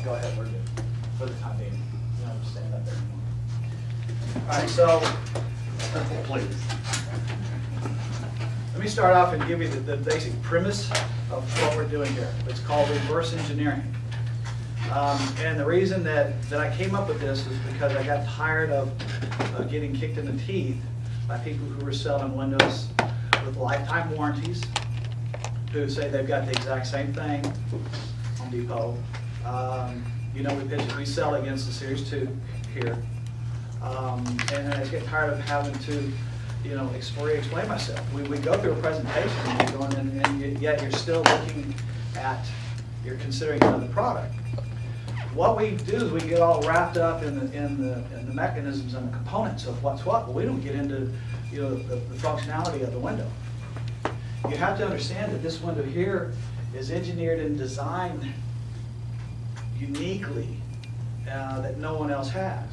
go ahead, we're good for the time being. You don't have to stand up there anymore. All right, so, please. Let me start off and give you the basic premise of what we're doing here. It's called reverse engineering. And the reason that I came up with this is because I got tired of getting kicked in the teeth by people who were selling windows with lifetime warranties, who say they've got the exact same thing, Home Depot. You know, we sell against the Series 2 here. And I just get tired of having to, you know, explain myself. We go through a presentation and you're going in, and yet you're still looking at, you're considering another product. What we do is we get all wrapped up in the mechanisms and the components of what's what, but we don't get into, you know, the functionality of the window. You have to understand that this window here is engineered and designed uniquely that no one else has.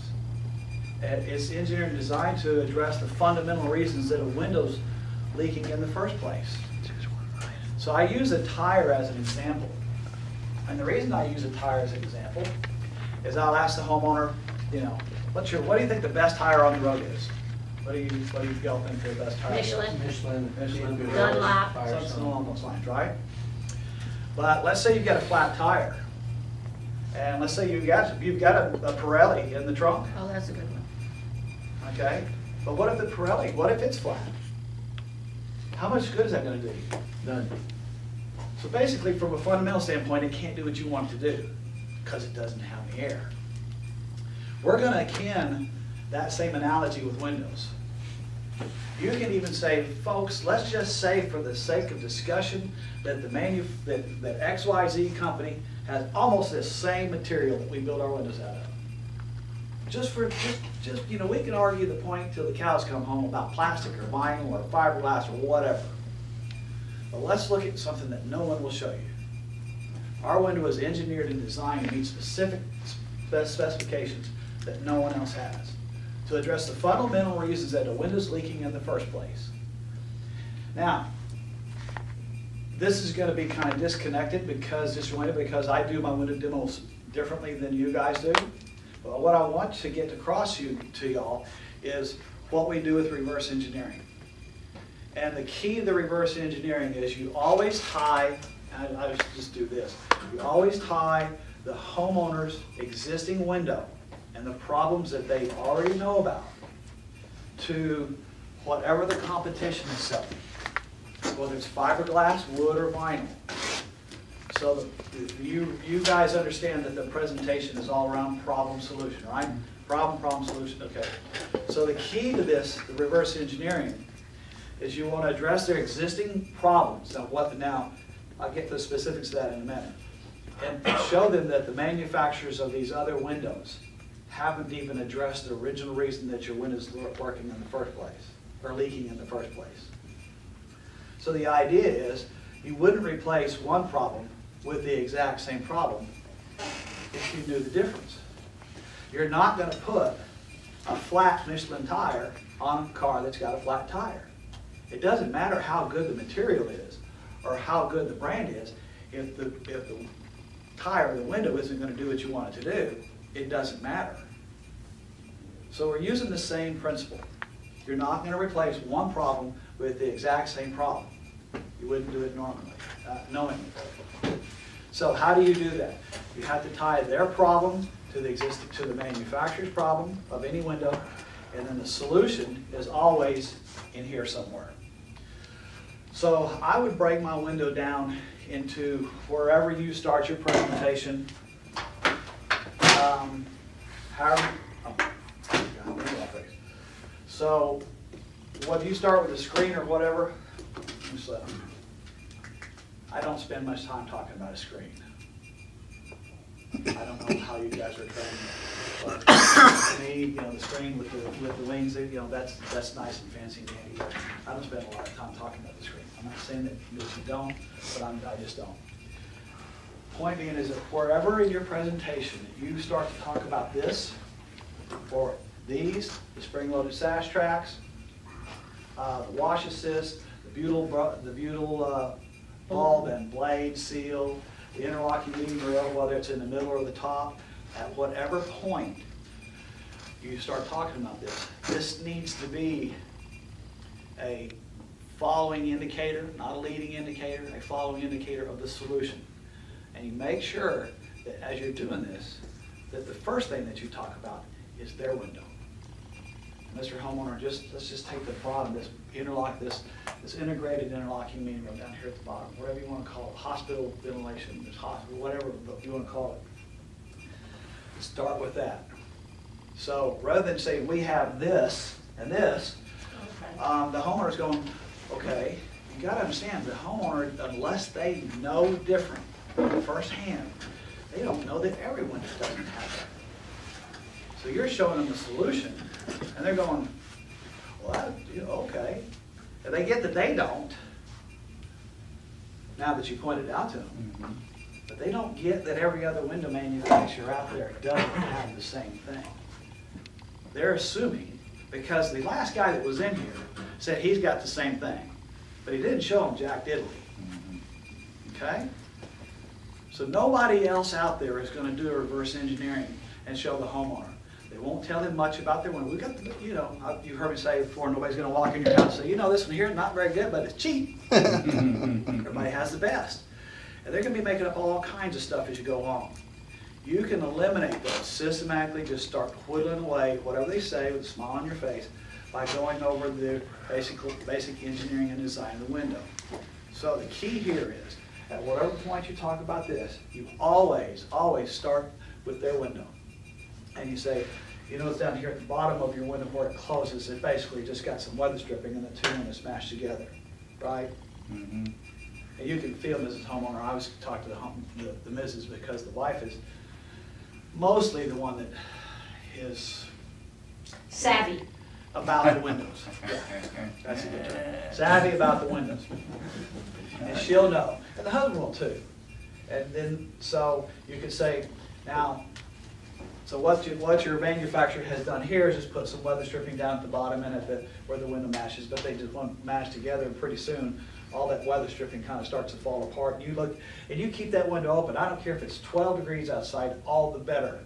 It's engineered and designed to address the fundamental reasons that a window's leaking in the first place. So I use a tire as an example. And the reason I use a tire as an example is I'll ask the homeowner, you know, what do you think the best tire on the road is? What do you y'all think the best tire Michelin. is? Michelin. Dunlop. Something along those lines, right? But let's say you've got a flat tire. And let's say you've got a Pirelli in the trunk. Oh, that's a good one. Okay? But what if the Pirelli, what if it's flat? How much good is that going to do you? None. So basically, from a fundamental standpoint, it can't do what you want it to do because it doesn't have the air. We're going to akin that same analogy with windows. You can even say, folks, let's just say for the sake of discussion that that XYZ company has almost the same material that we build our windows out of. Just you know, we can argue the point till the cows come home about plastic or vinyl or fiberglass or whatever. But let's look at something that no one will show you. Our window is engineered and designed to meet specific specifications that no one else has, to address the fundamental reasons that a window is leaking in the first place. Now, this is going to be kind of disconnected because I do my window demos differently than you guys do. But what I want to get across to y'all is what we do with reverse engineering. And the key to the reverse engineering is you always tie, and I just do this, you always tie the homeowner's existing window and the problems that they already know about to whatever the competition is selling, whether it's fiberglass, wood, or vinyl. So you guys understand that the presentation is all around problem solution, right? Problem solution, okay. So the key to this, the reverse engineering, is you want to address their existing problems. Now I'll get to the specifics of that in a minute. And show them that the manufacturers of these other windows haven't even addressed the original reason that your window's working in the first place, or leaking in the first place. So the idea is you wouldn't replace one problem with the exact same problem if you knew the difference. You're not going to put a flat Michelin tire on a car that's got a flat tire. It doesn't matter how good the material is or how good the brand is. If the tire or the window isn't going to do what you want it to do, it doesn't matter. So we're using the same principle. You're not going to replace one problem with the exact same problem. You wouldn't do it normally, knowingly. So how do you do that? You have to tie their problem to the manufacturer's problem of any window, and then the solution is always in here somewhere. So I would break my window down into wherever you start your presentation. So whether you start with a screen or whatever, I don't spend much time talking about a screen. I don't know how you guys are trained, but to me, you know, the screen with the wings, you know, that's nice and fancy and dandy. I don't spend a lot of time talking about the screen. I'm not saying that you don't, but I just don't. Point being is that wherever in your presentation you start to talk about this, or these, the spring-loaded sash tracks, the wash assist, the butyl bulb and blade seal, the interlocking median rail, whether it's in the middle or the top, at whatever point you start talking about this, this needs to be a following indicator, not a leading indicator, a following indicator of the solution. And you make sure that as you're doing this, that the first thing that you talk about is their window. Mr. Homeowner, let's just take the bottom, this integrated interlocking median rail down here at the bottom, whatever you want to call it, hospital ventilation, this hospital, whatever you want to call it. Start with that. So rather than say we have this and this, the homeowner's going, okay, you got to understand the homeowner, unless they know different firsthand, they don't know that everyone doesn't have that. So you're showing them the solution, and they're going, well, okay. And they get that they don't, now that you pointed it out to them. But they don't get that every other window manufacturer out there doesn't have the same thing. They're assuming, because the last guy that was in here said he's got the same thing, but he didn't show them jack diddly. Okay? So nobody else out there is going to do a reverse engineering and show the homeowner. They won't tell him much about their window. We got, you've heard me say before, nobody's going to walk in your house and say, this one here is not very good, but it's cheap. Everybody has the best. And they're going to be making up all kinds of stuff as you go along. You can eliminate those systematically, just start whittling away whatever they say with a smile on your face by going over the basic engineering and design of the window. So the key here is, at whatever point you talk about this, you always start with their window. And you say, it's down here at the bottom of your window where it closes, it basically just got some weather stripping and the two windows smashed together, right? Mm-hmm. And you can feel, Mrs. Homeowner, I always talk to the Mrs. because the wife is mostly the one that is savvy about the windows. Yeah, that's a good term. Savvy about the windows. And she'll know. And the husband will too. And then, so you could say, now, so what your manufacturer has done here is just put some weather stripping down at the bottom and where the window matches, but they just want to match together, and pretty soon all that weather stripping kind of starts to fall apart. And you look, and you keep that window open. I don't care if it's 12 degrees outside, all the better.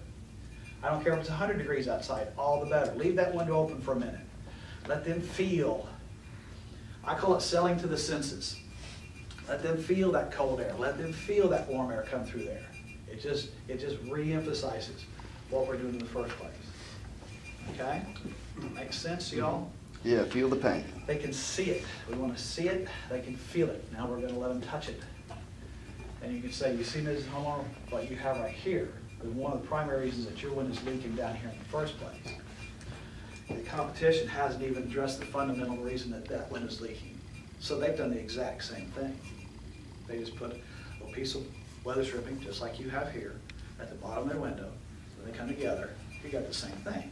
I don't care if it's 100 degrees outside, all the better. Leave that window open for a minute. Let them feel. I call it selling to the senses. Let them feel that cold air. Let them feel that warm air come through there. It just re-emphasizes what we're doing in the first place. Okay? Makes sense to y'all? Yeah, feel the pain. They can see it. We want to see it. They can feel it. Now we're going to let them touch it. And you can say, you see, Mrs. Homeowner, what you have right here is one of the primary reasons that your window's leaking down here in the first place. The competition hasn't even addressed the fundamental reason that that window's leaking. So they've done the exact same thing. They just put a little piece of weather stripping, just like you have here, at the bottom of their window. When they come together, you got the same thing.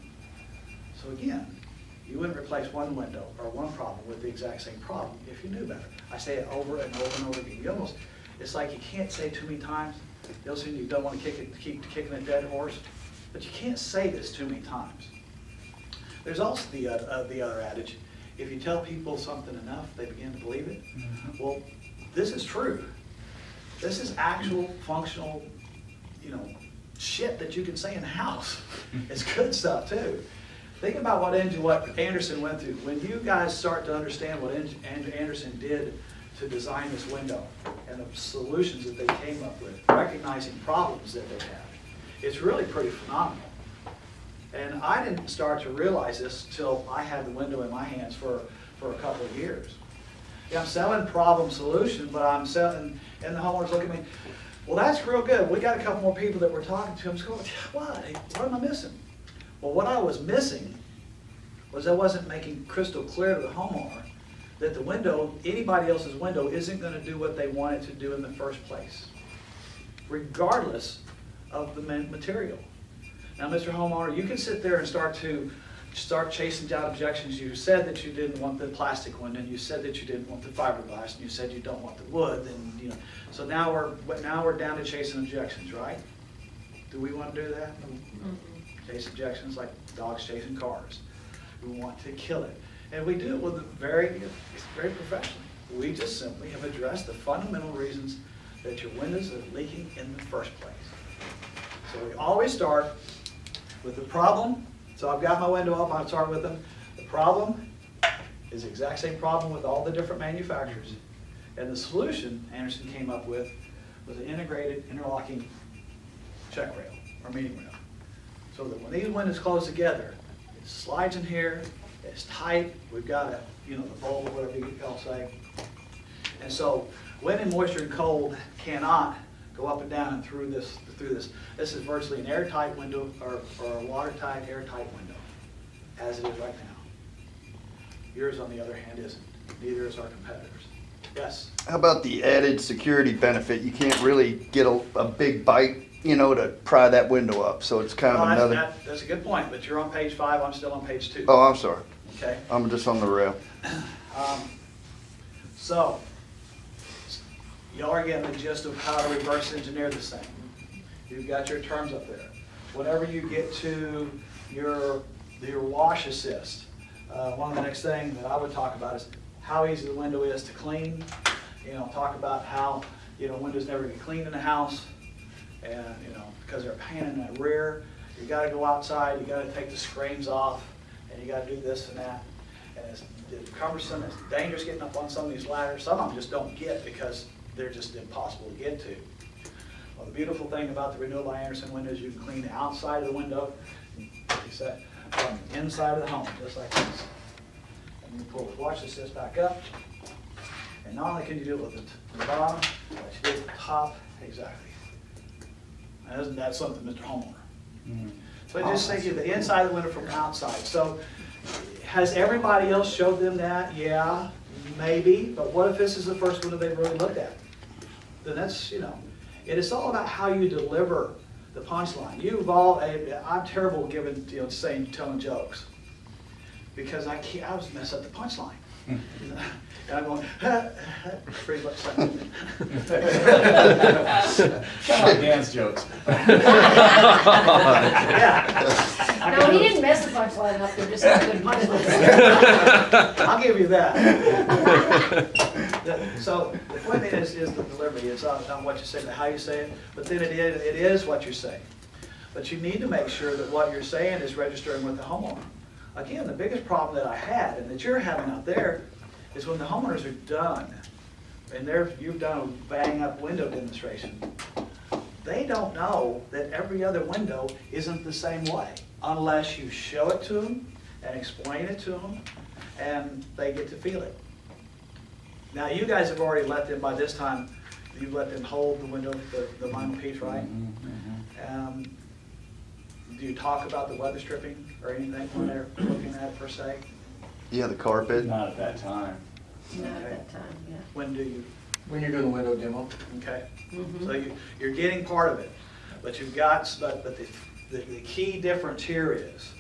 So again, you wouldn't replace one window or one problem with the exact same problem if you knew better. I say it over and over and over again. It's like you can't say too many times. You don't want to keep kicking a dead horse, but you can't say this too many times. There's also the other adage: if you tell people something enough, they begin to believe it. Mm-hmm. Well, this is true. This is actual functional, shit that you can say in the house. It's good stuff too. Think about what Anderson went through. When you guys start to understand what Anderson did to design this window and the solutions that they came up with, recognizing problems that they have, it's really pretty phenomenal. And I didn't start to realize this until I had the window in my hands for a couple of years. Yeah, I'm selling problem solution, but I'm selling, and the homeowners look at me, well, that's real good. We got a couple more people that we're talking to. I'm just going, what am I missing? Well, what I was missing was I wasn't making crystal clear to the homeowner that the window, anybody else's window, isn't going to do what they want it to do in the first place, regardless of the material. Now, Mr. Homeowner, you can sit there and start chasing down objections. You said that you didn't want the plastic window, and you said that you didn't want the fiberglass, and you said you don't want the wood, and so now we're down to chasing objections, right? Do we want to do that? Mm-hmm. Chase objections like dogs chasing cars. We want to kill it, and we do it with very professionally. We just simply have addressed the fundamental reasons that your windows are leaking in the first place. So we always start with the problem. So I've got my window up, I'll start with them. The problem is the exact same problem with all the different manufacturers. And the solution Anderson came up with was an integrated interlocking check rail or meeting rail. So that when these windows close together, it slides in here, it's tight, we've got a, the bulb or whatever you all say. And so wind and moisture and cold cannot go up and down and through this. This is virtually an airtight window or a watertight, airtight window, as it is right now. Yours, on the other hand, isn't. Neither is our competitors. Yes? How about the added security benefit? You can't really get a big bite, to pry that window up. So it's kind of another. That's a good point, but you're on page 5, I'm still on page 2. Oh, I'm sorry. Okay. I'm just on the rail. So, y'all are getting the gist of how to reverse engineer this thing. You've got your terms up there. Whenever you get to your wash assist, one of the next things that I would talk about is how easy the window is to clean. Talk about how windows never get cleaned in the house, and because they're a pain in the rear. You got to go outside. You got to take the screens off, and you got to do this and that. And it's cumbersome. It's dangerous getting up on some of these ladders. Some of them just don't get because they're just impossible to get to. Well, the beautiful thing about the Renewal by Anderson window is you can clean the outside of the window, like you said, from the inside of the home, just like this. And you pull the wash assist back up, and not only can you do it with the bottom, but you do it with the top, exactly. And isn't that something, Mr. Homeowner? Mm-hmm. So just think of the inside of the window from the outside. So has everybody else showed them that? Yeah, maybe, but what if this is the first window they've really looked at? Then that's, it is all about how you deliver the punchline. I'm terrible giving, telling jokes because I always mess up the punchline. And I'm going, pretty much like kind of like Dan's jokes. Yeah. No, he didn't mess the punchline up, they're just not good punchline. I'll give you that. So the point is the delivery. It's not what you say, but how you say it. But then it is what you say. But you need to make sure that what you're saying is registering with the homeowner. Again, the biggest problem that I had and that you're having out there is when the homeowners are done and you've done a bang up window demonstration, they don't know that every other window isn't the same way unless you show it to them and explain it to them and they get to feel it. Now you guys have already let them, by this time, you've let them hold the window, the vinyl piece, right? Mm-hmm. Do you talk about the weather stripping or anything when they're looking at it per se? Yeah, the carpet. Not at that time. Not at that time, yeah. When do you? When you're doing the window demo. Okay. Mm-hmm. So you're getting part of it, but you've got, but the key difference here is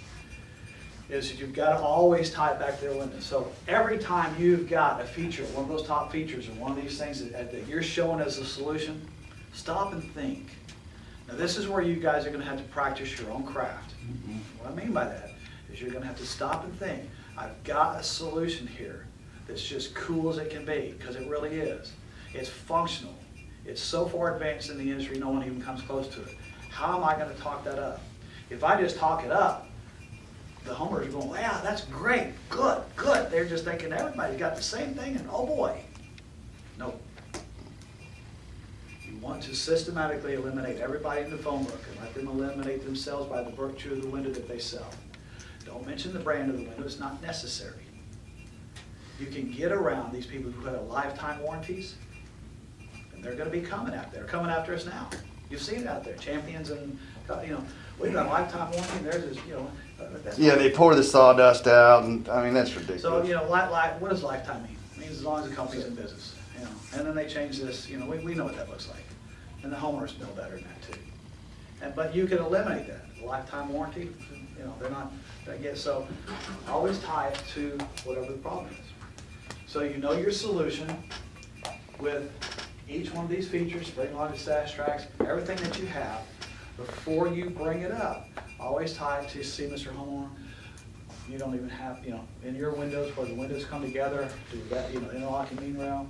that you've got to always tie it back to their window. So every time you've got a feature, one of those top features or one of these things that you're showing as a solution, stop and think. Now this is where you guys are going to have to practice your own craft. Mm-hmm. What I mean by that is you're going to have to stop and think, I've got a solution here that's just cool as it can be, because it really is. It's functional. It's so far advanced in the industry, no one even comes close to it. How am I going to talk that up? If I just talk it up, the homeowners are going, yeah, that's great, good, good. They're just thinking everybody's got the same thing, and oh boy. No. You want to systematically eliminate everybody in the phone book and let them eliminate themselves by the virtue of the window that they sell. Don't mention the brand of the window, it's not necessary. You can get around these people who have lifetime warranties, and they're going to be coming out there. They're coming after us now. You've seen it out there, Champions, and we've got a lifetime warranty. And theirs is, that's Yeah, they pour the sawdust out, and I mean that's ridiculous. So what does lifetime mean? It means as long as the company's in business, And then they change this. We know what that looks like, and the homeowners know better than that too. But you can eliminate that. Lifetime warranty, they're not. So always tie it to whatever the problem is. So you know your solution with each one of these features, spring loaded stash tracks, everything that you have. Before you bring it up, always tie it to, see, Mr. Homeowner, you don't even have, in your windows where the windows come together, do that, interlocking mean rail.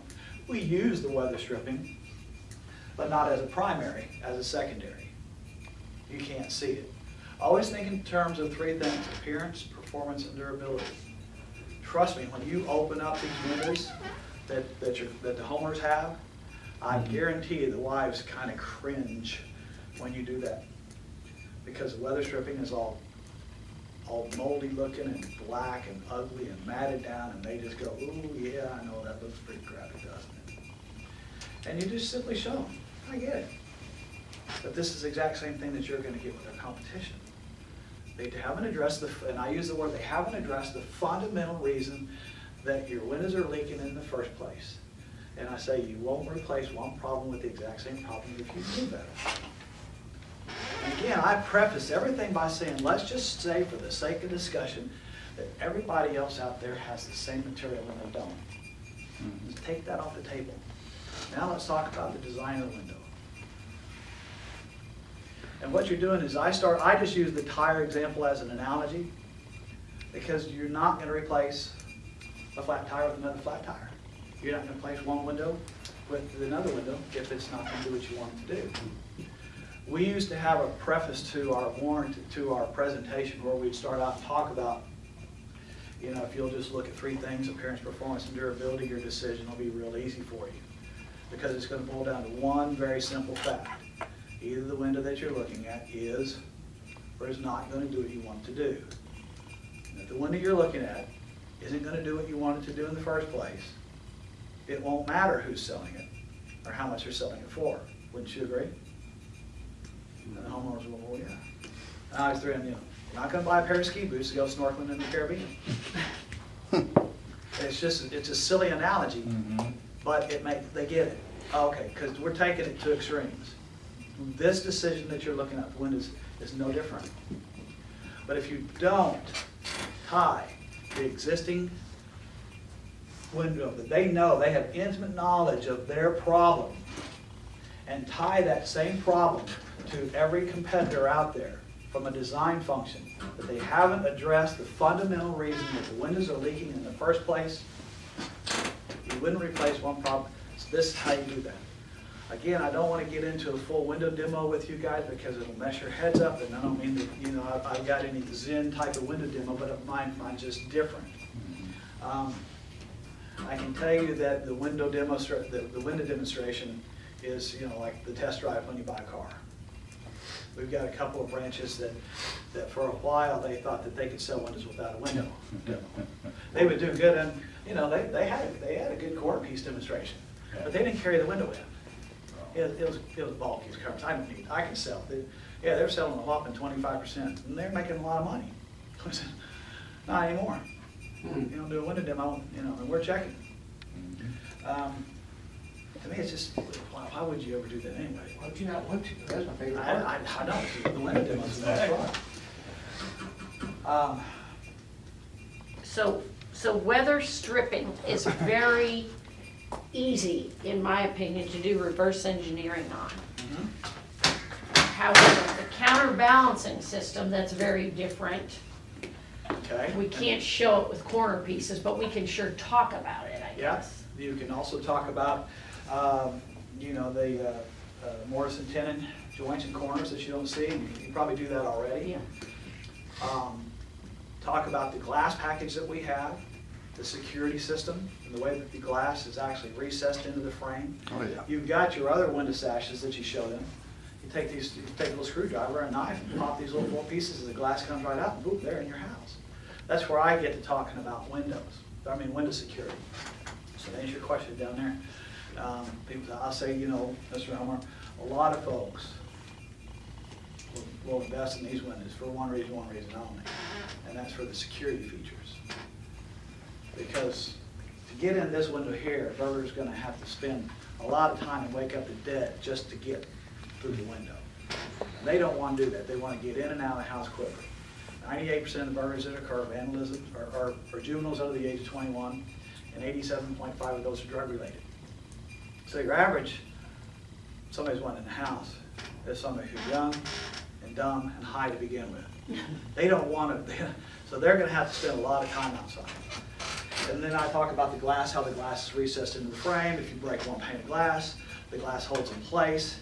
We use the weather stripping, but not as a primary, as a secondary. You can't see it. Always think in terms of three things: appearance, performance, and durability. Trust me, when you open up these windows that the homeowners have, I guarantee you the wives kind of cringe when you do that, because the weather stripping is all moldy looking and black and ugly and matted down, and they just go, ooh, yeah, I know that looks pretty crappy, doesn't it? And you just simply show them, I get it. But this is the exact same thing that you're going to get with their competition. They haven't addressed and I use the word, they haven't addressed the fundamental reason that your windows are leaking in the first place. And I say you won't replace one problem with the exact same problem if you do better. And again, I preface everything by saying, let's just say, for the sake of discussion, that everybody else out there has the same material and they don't. Just take that off the table. Now let's talk about the design of the window. And what you're doing is I just use the tire example as an analogy, because you're not going to replace a flat tire with another flat tire. You're not going to replace one window with another window if it's not going to do what you want it to do. We used to have a preface to our warranty, to our presentation, where we'd start out and talk about, you know, if you'll just look at three things: appearance, performance, and durability, your decision will be real easy for you. Because it's going to boil down to one very simple fact. Either the window that you're looking at is or is not going to do what you want it to do. And if the window you're looking at isn't going to do what you want it to do in the first place, it won't matter who's selling it or how much they're selling it for. Wouldn't you agree? And the homeowners will, well, yeah. And I was throwing, you know, you're not going to buy a pair of ski boots to go snorkeling in the Caribbean. It's a silly analogy, but they get it. Okay, because we're taking it to extremes. This decision that you're looking at the windows is no different. But if you don't tie the existing window that they know, they have intimate knowledge of their problem, and tie that same problem to every competitor out there from a design function, that they haven't addressed the fundamental reason that the windows are leaking in the first place, you wouldn't replace one problem. So this is how you do that. Again, I don't want to get into a full window demo with you guys because it'll mess your heads up, and I don't mean that, you know, I've got any Zen type of window demo, but mine's just different. I can tell you that the window demonstration is, you know, like the test drive when you buy a car. We've got a couple of branches that for a while they thought that they could sell windows without a window demo. They would do good, and you know they had a good corner piece demonstration, but they didn't carry the window in. It was bulky as cars. I can sell. They're selling a whopping 25%, and they're making a lot of money. I said, not anymore. You don't do a window demo, you know, and we're checking. To me, it's just, why would you ever do that anyway? Why would you not want to? That's my favorite I part. know, the window demo is the most fun. So weather stripping is very easy, in my opinion, to do reverse engineering on. However, the counterbalancing system, that's very different. Okay. We can't show it with corner pieces, but we can sure talk about it, I guess. You can also talk about, you know, the mortise and tenon joints and corners that you don't see. You probably do that already. Yeah. Talk about the glass package that we have, the security system, and the way that the glass is actually recessed into the frame. Oh, yeah. You've got your other window sashes that you showed them. You take a little screwdriver and a knife and pop these little 4 pieces, and the glass comes right out, and boom, they're in your house. That's where I get to talking about window security. So to answer your question down there, I'll say, you know, Mr. Homer, a lot of folks will invest in these windows for one reason only, and that's for the security features. Because to get in this window here, a burglar's going to have to spend a lot of time and wake up the dead just to get through the window. And they don't want to do that. They want to get in and out of the house quicker. 98% of the burglaries that occur of vandalism are juveniles under the age of 21, and 87.5 of those are drug related. So your average, somebody's wanting in the house, is somebody who's young and dumb and high to begin with. They don't want to, so they're going to have to spend a lot of time outside. And then I talk about the glass, how the glass is recessed into the frame. If you break one pane of glass, the glass holds in place.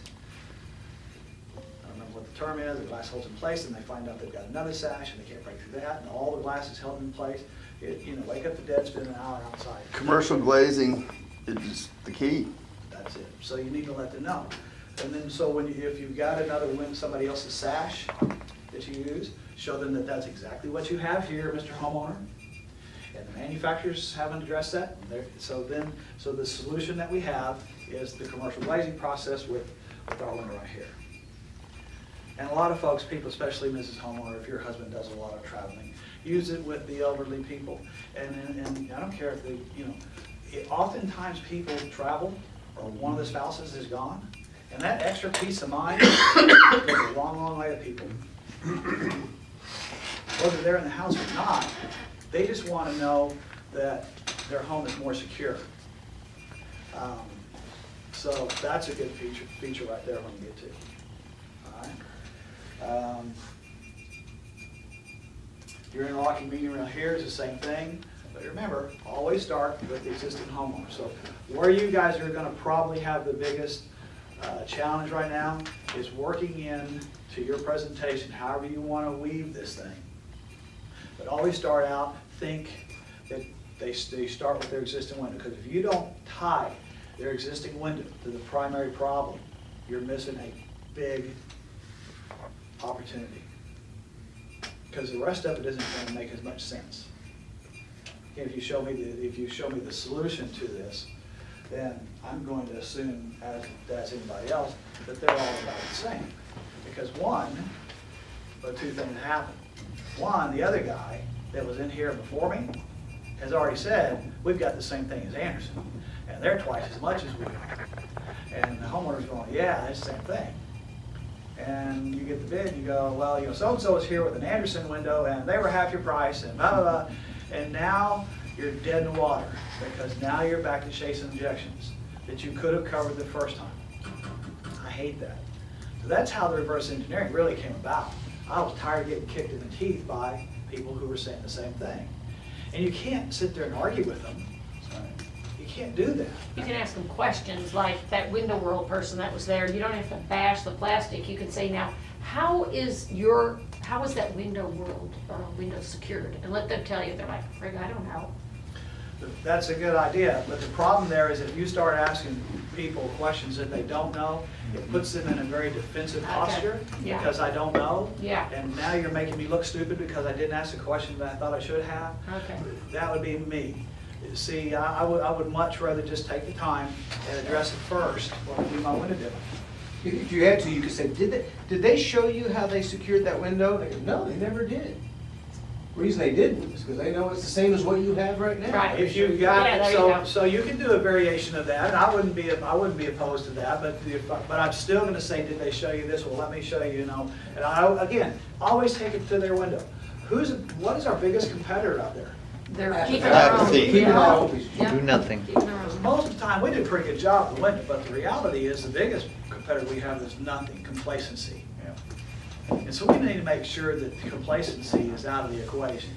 I don't remember what the term is, the glass holds in place, and they find out they've got another sash, and they can't break through that, and all the glass is held in place. Wake up the dead, spend an hour outside. Commercial glazing is the key. That's it. So you need to let them know. And then, so if you've got somebody else's sash that you use, show them that that's exactly what you have here, Mr. Homeowner. And the manufacturers haven't addressed that. So the solution that we have is the commercial glazing process with our window right here. And a lot of folks, people, especially Mrs. Homeowner, if your husband does a lot of traveling, use it with the elderly people. And I don't care if they, oftentimes people travel, or one of the spouses is gone, and that extra peace of mind goes a long, long way to people. Whether they're in the house or not, they just want to know that their home is more secure. So that's a good feature right there when you get to. All right. Your interlocking meeting around here is the same thing. But remember, always start with the existing homeowner. So where you guys are going to probably have the biggest challenge right now is working in to your presentation, however you want to weave this thing. But always start out, think that they start with their existing window. Because if you don't tie their existing window to the primary problem, you're missing a big opportunity. Because the rest of it isn't going to make as much sense. If you show me the solution to this, then I'm going to assume, as anybody else, that they're all about the same. Because two things happen. One, the other guy that was in here before me has already said, we've got the same thing as Anderson, and they're twice as much as we are. And the homeowner's going, yeah, it's the same thing. And you get the bid and you go, well, so-and-so was here with an Anderson window and they were half your price and blah, blah, blah. And now you're dead in the water because now you're back to chasing objections that you could have covered the first time. I hate that. So that's how the reverse engineering really came about. I was tired of getting kicked in the teeth by people who were saying the same thing. And you can't sit there and argue with them. You can't do that. You can ask them questions like that window world person that was there. You don't have to bash the plastic. You can say, now, how is that window world window secured? And let them tell you. They're like, frig, I don't know. That's a good idea, but the problem there is if you start asking people questions that they don't know, it puts them in a very defensive posture Yeah. because I don't know. Yeah. And now you're making me look stupid because I didn't ask a question that I thought I should have. Okay. That would be me. See, I would much rather just take the time and address it first when I do my window demo. If you had to, you could say, did they show you how they secured that window? They go, no, they never did. The reason they didn't is because they know it's the same as what you have right now. Right. If you've got, Yeah, there you go. so you can do a variation of that. I wouldn't be opposed to that, but I'm still going to say, did they show you this? Well, let me show you. And again, always take it to their window. What is our biggest competitor out there? They're keeping their own. Apathy. Keep it all. Yeah. Do nothing. Keeping their own. Most of the time, we do a pretty good job with the window, but the reality is the biggest competitor we have is nothing, complacency. And so we need to make sure that complacency is out of the equation.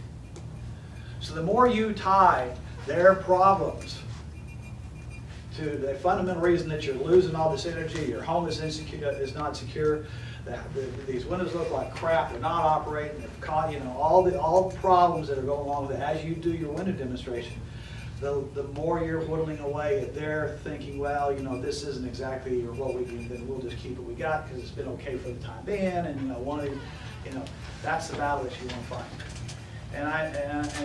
So the more you tie their problems to the fundamental reason that you're losing all this energy, your home is insecure, is not secure, that these windows look like crap, they're not operating, they've caught, all the problems that are going along with it as you do your window demonstration, the more you're whittling away at their thinking, well, this isn't exactly what we do, then we'll just keep what we got because it's been okay for the time being, and that's the battle that you want to fight. And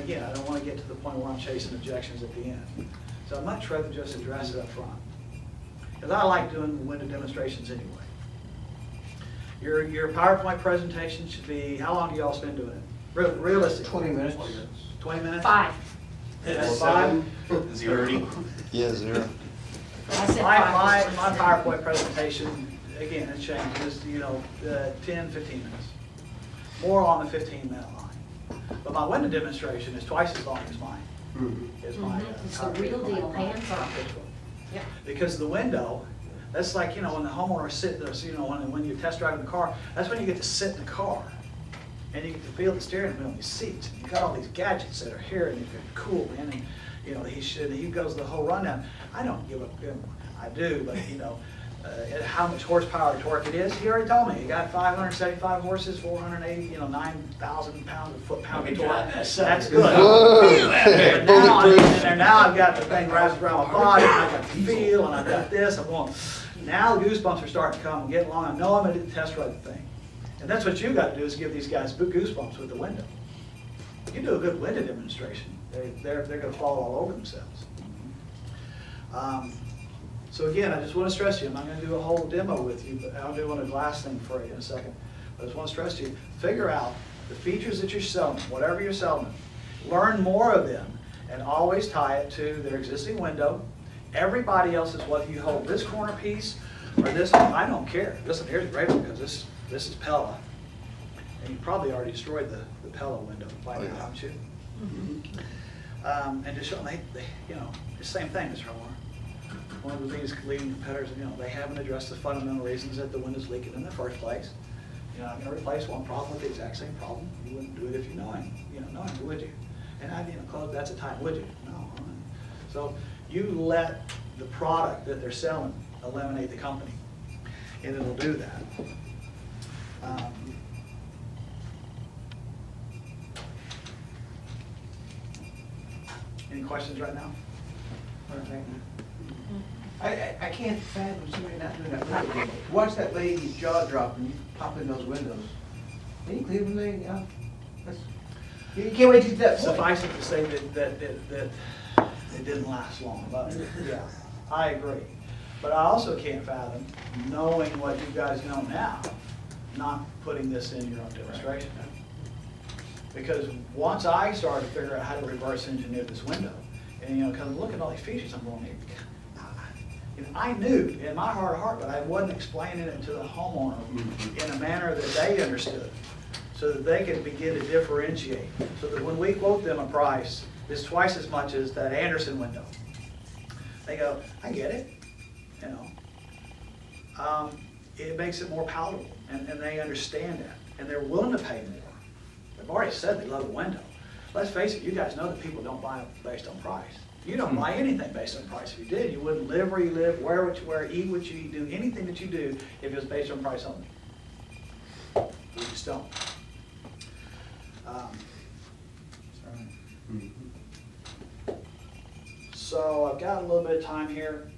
again, I don't want to get to the point where I'm chasing objections at the end. So I'd much rather just address it up front. Because I like doing window demonstrations anyway. Your PowerPoint presentation should be, how long do y'all spend doing it? Realistic? 20 minutes. 20 minutes? 5. It's 5? 0. Yeah, 0. I said My 5. PowerPoint presentation, again, it changes, 10, 15 minutes. More on the 15-minute line. But my window demonstration is twice as long as mine. Is my, It's the real deal, hands-on. Yep. Because the window, that's like, when the homeowner sits there, when you're test driving the car, that's when you get to sit in the car. And you get to feel the steering wheel and these seats. And you got all these gadgets that are here and you're cool, man. And, he goes the whole rundown. I don't give a, I do, but you know, how much horsepower or torque it is, he already told me. He got 575 horses, 480, 9,000 pounds of foot-pound of torque. That's good. Whoa. But now I'm in there, now I've got the thing wrapped around my body, and I've got the feel, and I've got this, I'm going, now the goosebumps are starting to come and get along. I know I'm going to test ride the thing. And that's what you got to do, is give these guys goosebumps with the window. You do a good window demonstration, they're going to fall all over themselves. So again, I just want to stress to you, I'm not going to do a whole demo with you, but I'll do a glass thing for you in a second. But I just want to stress to you, figure out the features that you're selling, whatever you're selling, learn more of them, and always tie it to their existing window. Everybody else is whether you hold this corner piece or this one, I don't care. Listen, here's a great one, because this is Pella. And you probably already destroyed the Pella window by now, haven't you? And just show them, they you know, the same thing as her one. One of the biggest leading competitors, you know, they haven't addressed the fundamental reasons that the window's leaking in the first place. You're not going to replace one problem with the exact same problem. You wouldn't do it if you knowing, would you? And close, that's a time, would you? No. So you let the product that they're selling eliminate the company, and it'll do that. Any questions right now? I can't fathom somebody not doing that window. Watch that lady's jaw drop when you pop in those windows. Any Cleveland lady, yeah. You can't wait to get that point. Suffice it to say that it didn't last long, but yeah, I agree. But I also can't fathom, knowing what you guys know now, not putting this in your own demonstration. Because once I started to figure out how to reverse engineer this window, and because I'm looking at all these features, I'm going, I knew in my heart of heart, but I wasn't explaining it to the homeowner in a manner that they understood, so that they could begin to differentiate. So that when we quote them a price, it's twice as much as that Anderson window. They go, I get it, it makes it more palatable, and they understand that, and they're willing to pay more. They've already said they love the window. Let's face it, you guys know that people don't buy based on price. You don't buy anything based on price. If you did, you wouldn't live where you live, wear what you wear, eat what you eat, do anything that you do if it was based on price only. You just don't. So I've got a little bit of time here.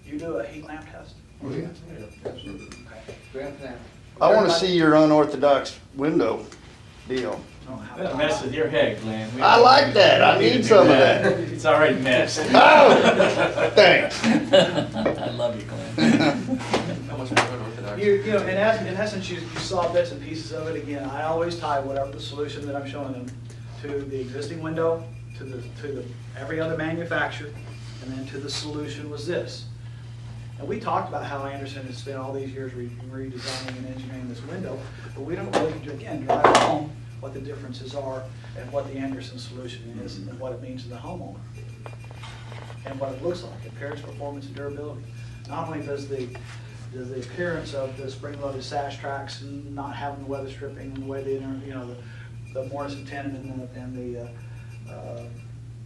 You do a heat lamp test? Oh, yeah, absolutely. Okay. I want to see your unorthodox window deal. That mess with your head, Glenn. I like that. I need some of that. It's already messed. Oh, thanks. I love you, Glenn. How much more unorthodox? In essence, you saw bits and pieces of it. Again, I always tie whatever the solution that I'm showing them to the existing window, to the every other manufacturer, and then to the solution was this. And we talked about how Anderson has spent all these years redesigning and engineering this window, but we don't really, again, drive home what the differences are and what the Anderson solution is and what it means to the homeowner and what it looks like, appearance, performance, and durability. Not only does the appearance of the spring-loaded sash tracks and not having the weather stripping and the way the Morrison tenon and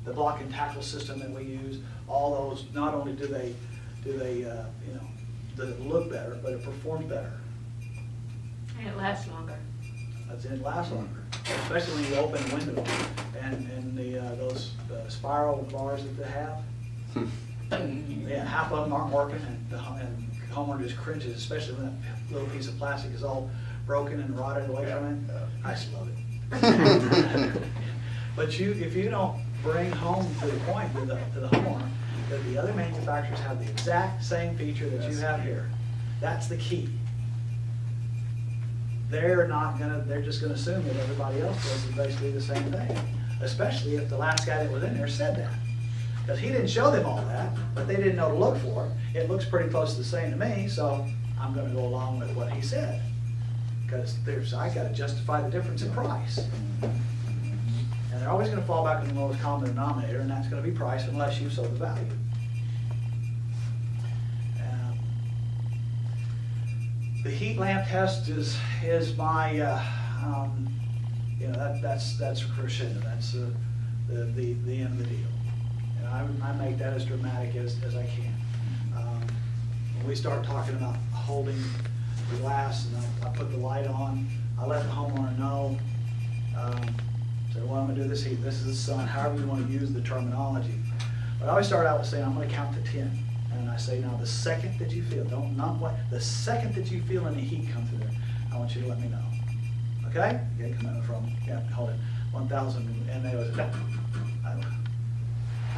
the block and tackle system that we use, all those, not only do they does it look better, but it performs better. And it lasts longer. It lasts longer, especially when you open the window and those spiral bars that they have. Yeah, half of them aren't working, and the homeowner just cringes, especially when that little piece of plastic is all broken and rotted away from it. I just love it. But if you don't bring home to the point to the homeowner that the other manufacturers have the exact same feature that you have here, that's the key. They're just gonna assume that everybody else does basically the same thing, especially if the last guy that was in there said that. Because he didn't show them all that, but they didn't know to look for it. It looks pretty close to the same to me, so I'm gonna go along with what he said. Because I gotta justify the difference in price. And they're always gonna fall back on the lowest common denominator, and that's gonna be price unless you've sold the value. The heat lamp test is my, that's crescendo. That's the end of the deal. And I make that as dramatic as I can. When we start talking about holding the glass and I put the light on, I let the homeowner know, say, well, I'm gonna do this heat, this is the sun, however you wanna use the terminology. But I always start out with saying, I'm gonna count to 10. And I say, now the second that you feel, not what, the second that you feel any heat come through there, I want you to let me know. Okay? Get a commitment from, yeah, hold it, 1,000, and they was, no, I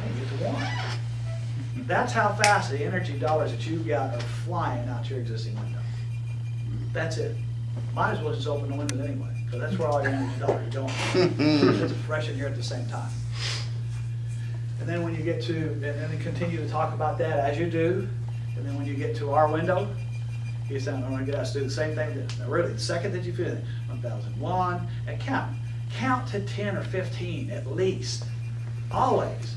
didn't get to 1. That's how fast the energy dollars that you've got are flying out your existing window. That's it. Might as well just open the windows anyway, because that's where all your energy dollars are going. It's fresh in here at the same time. And then when you get to, and then continue to talk about that as you do, and then when you get to our window, you say, I'm going to get us to do the same thing. Now really, the second that you feel it, 1,001, and count. Count to 10 or 15 at least, always.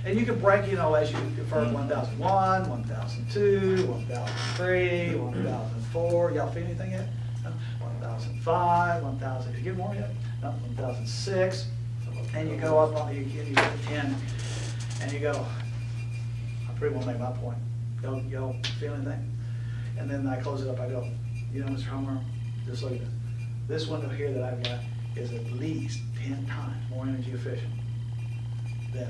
And you can break, you know, as you defer 1,001, 1,002, 1,003, 1,004. Y'all feel anything yet? No? 1,005, 1,000. Did you get more yet? No, 1,006. And you go up on, you get to 10, and you go, I pretty well make my point. Y'all feel anything? And then I close it up, I go, you know, Mr. Homer, just look at this. This window here that I've got is at least 10 times more energy efficient than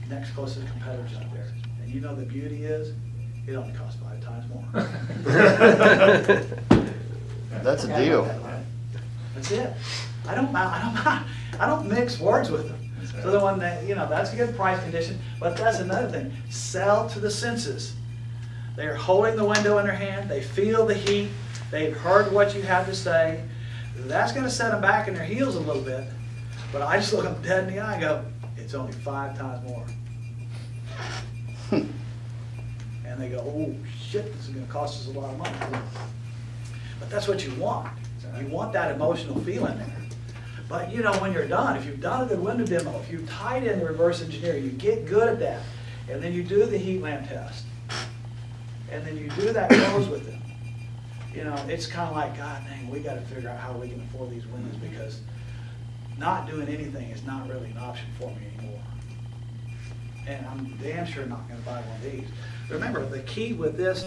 next closest competitors out there. And you know the beauty is, it only costs 5 times more. That's a deal. That's it. I don't mix words with them. So the one that, you know, that's a good price condition, but that's another thing. Sell to the senses. They're holding the window in their hand, they feel the heat, they've heard what you have to say. That's gonna set them back in their heels a little bit, but I just look them dead in the eye and go, it's only 5 times more. And they go, oh shit, this is gonna cost us a lot of money. But that's what you want. You want that emotional feeling there. But you know, when you're done, if you've done a good window demo, if you've tied in the reverse engineer, you get good at that, and then you do the heat lamp test, and then you do that close with them, you know, it's kind of like, God dang, we got to figure out how we can afford these windows, because not doing anything is not really an option for me anymore. And I'm damn sure not going to buy one of these. Remember, the key with this